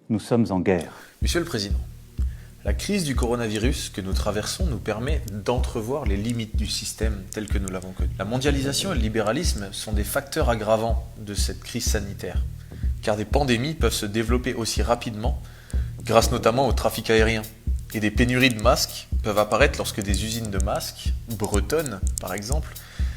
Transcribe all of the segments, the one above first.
Nous sommes en guerre. Monsieur le Président, la crise du coronavirus que nous traversons nous permet d'entrevoir les limites du système tel que nous l'avons connu. La mondialisation et le libéralisme sont des facteurs aggravants de cette crise sanitaire, car des pandémies peuvent se développer aussi rapidement, grâce notamment au trafic aérien. Et des pénuries de masques peuvent apparaître lorsque des usines de masques, bretonnes par exemple,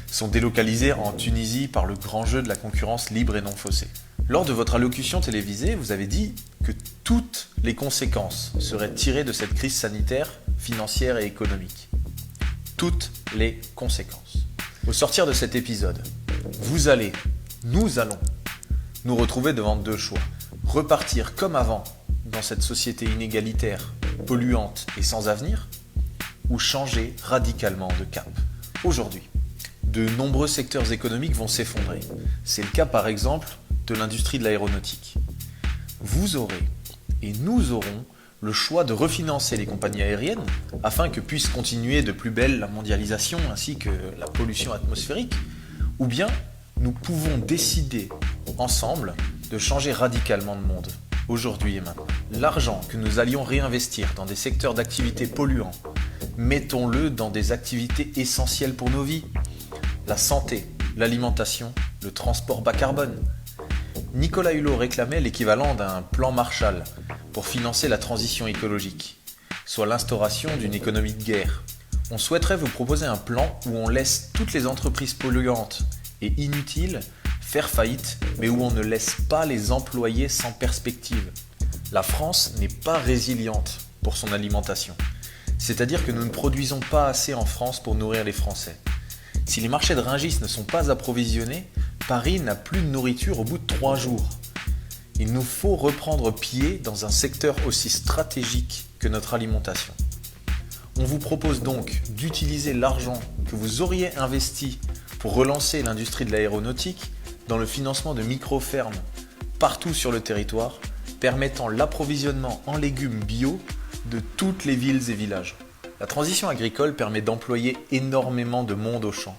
sont délocalisées en Tunisie par le grand jeu de la concurrence libre et non faussée. Lors de votre allocution télévisée, vous avez dit que toutes les conséquences seraient tirées de cette crise sanitaire, financière et économique. Toutes les conséquences. Au sortir de cet épisode, nous allons nous retrouver devant deux choix. Repartir comme avant dans cette société inégalitaire, polluante et sans avenir, ou changer radicalement de cap. Aujourd'hui, de nombreux secteurs économiques vont s'effondrer. C'est le cas par exemple de l'industrie de l'aéronautique. Vous aurez, et nous aurons, le choix de refinancer les compagnies aériennes afin que puisse continuer de plus belle la mondialisation ainsi que la pollution atmosphérique, ou bien nous pouvons décider ensemble de changer radicalement de monde, aujourd'hui et maintenant. L'argent que nous allions réinvestir dans des secteurs d'activité polluants, mettons-le dans des activités essentielles pour nos vies. La santé, l'alimentation, le transport bas carbone. Nicolas Hulot réclamait l'équivalent d'un plan Marshall pour financer la transition écologique, soit l'instauration d'une économie de guerre. On souhaiterait vous proposer un plan où on laisse toutes les entreprises polluantes et inutiles faire faillite, mais où on ne laisse pas les employés sans perspective. La France n'est pas résiliente pour son alimentation, c'est-à-dire que nous ne produisons pas assez en France pour nourrir les Français. Si les marchés de Rungis ne sont pas approvisionnés, Paris n'a plus de nourriture au bout de 3 jours. Il nous faut reprendre pied dans un secteur aussi stratégique que notre alimentation. On vous propose donc d'utiliser l'argent que vous auriez investi pour relancer l'industrie de l'aéronautique dans le financement de micro-fermes partout sur le territoire, permettant l'approvisionnement en légumes bio de toutes les villes et villages. La transition agricole permet d'employer énormément de monde au champ,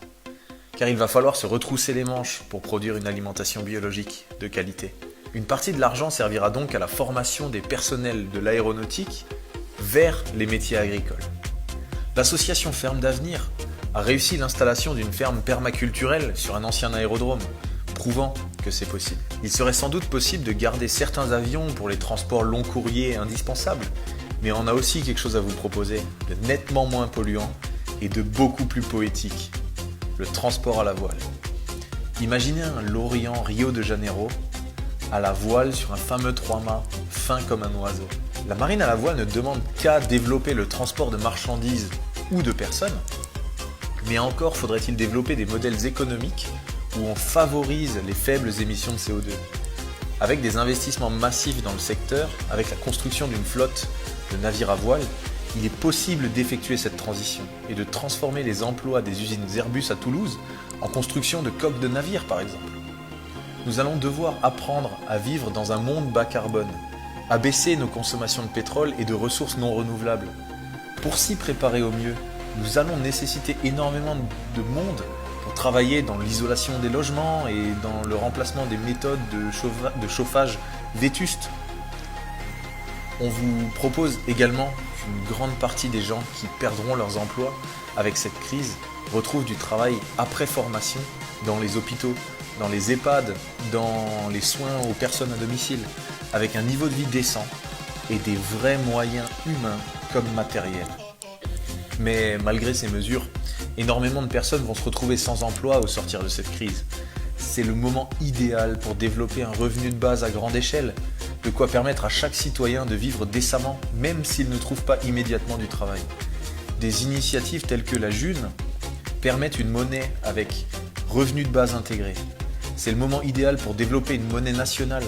car il va falloir se retrousser les manches pour produire une alimentation biologique de qualité. Une partie de l'argent servira donc à la formation des personnels de l'aéronautique vers les métiers agricoles. L'association Ferme d'Avenir a réussi l'installation d'une ferme permaculturelle sur un ancien aérodrome, prouvant que c'est possible. Il serait sans doute possible de garder certains avions pour les transports long courriers indispensables, mais on a aussi quelque chose à vous proposer de nettement moins polluant et de beaucoup plus poétique. Le transport à la voile. Imaginez un Lorient-Rio de Janeiro à la voile sur un fameux 3-mâts fin comme un oiseau. La marine à la voile ne demande qu'à développer le transport de marchandises ou de personnes, mais encore faudrait-il développer des modèles économiques où on favorise les faibles émissions de CO2. Avec des investissements massifs dans le secteur, avec la construction d'une flotte de navires à voile, il est possible d'effectuer cette transition et de transformer les emplois des usines Airbus à Toulouse en construction de coques de navires par exemple. Nous allons devoir apprendre à vivre dans un monde bas carbone, à baisser nos consommations de pétrole et de ressources non renouvelables. Pour s'y préparer au mieux, nous allons nécessiter énormément de monde pour travailler dans l'isolation des logements et dans le remplacement des méthodes de chauffage vétustes. On vous propose également qu'une grande partie des gens qui perdront leurs emplois avec cette crise retrouvent du travail après formation dans les hôpitaux, dans les EHPAD, dans les soins aux personnes à domicile, avec un niveau de vie décent et des vrais moyens humains comme matériels. Mais malgré ces mesures, énormément de personnes vont se retrouver sans emploi au sortir de cette crise. C'est le moment idéal pour développer un revenu de base à grande échelle, de quoi permettre à chaque citoyen de vivre décemment, même s'il ne trouve pas immédiatement du travail. Des initiatives telles que la June permettent une monnaie avec revenu de base intégré. C'est le moment idéal pour développer une monnaie nationale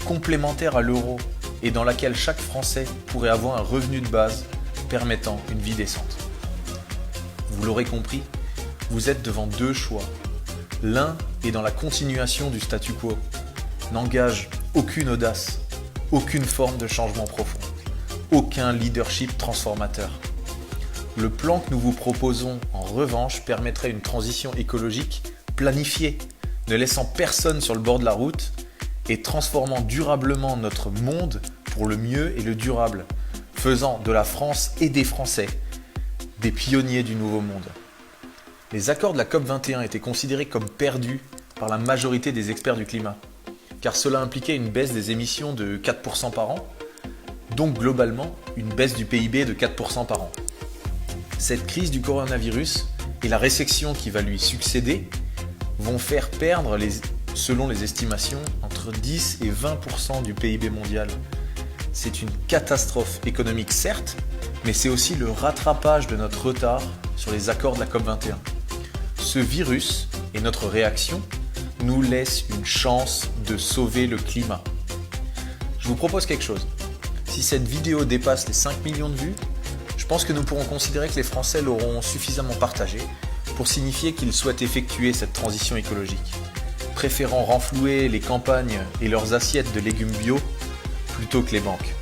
complémentaire à l'euro et dans laquelle chaque Français pourrait avoir un revenu de base permettant une vie décente. Vous l'aurez compris, vous êtes devant deux choix. L'un est dans la continuation du statu quo, n'engage aucune audace, aucune forme de changement profond, aucun leadership transformateur. Le plan que nous vous proposons, en revanche, permettrait une transition écologique planifiée, ne laissant personne sur le bord de la route et transformant durablement notre monde pour le mieux et le durable, faisant de la France et des Français des pionniers du Nouveau Monde. Les accords de la COP21 étaient considérés comme perdus par la majorité des experts du climat, car cela impliquait une baisse des émissions de 4% par an, donc globalement une baisse du PIB de 4% par an. Cette crise du coronavirus et la récession qui va lui succéder vont faire perdre, selon les estimations, entre 10 et 20% du PIB mondial. C'est une catastrophe économique certes, mais c'est aussi le rattrapage de notre retard sur les accords de la COP21. Ce virus et notre réaction nous laissent une chance de sauver le climat. Je vous propose quelque chose. Si cette vidéo dépasse les 5 millions de vues, je pense que nous pourrons considérer que les Français l'auront suffisamment partagée pour signifier qu'ils souhaitent effectuer cette transition écologique, préférant renflouer les campagnes et leurs assiettes de légumes bio plutôt que les banques.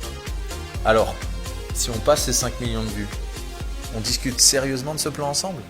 Alors, si on passe ces 5 millions de vues, on discute sérieusement de ce plan ensemble ?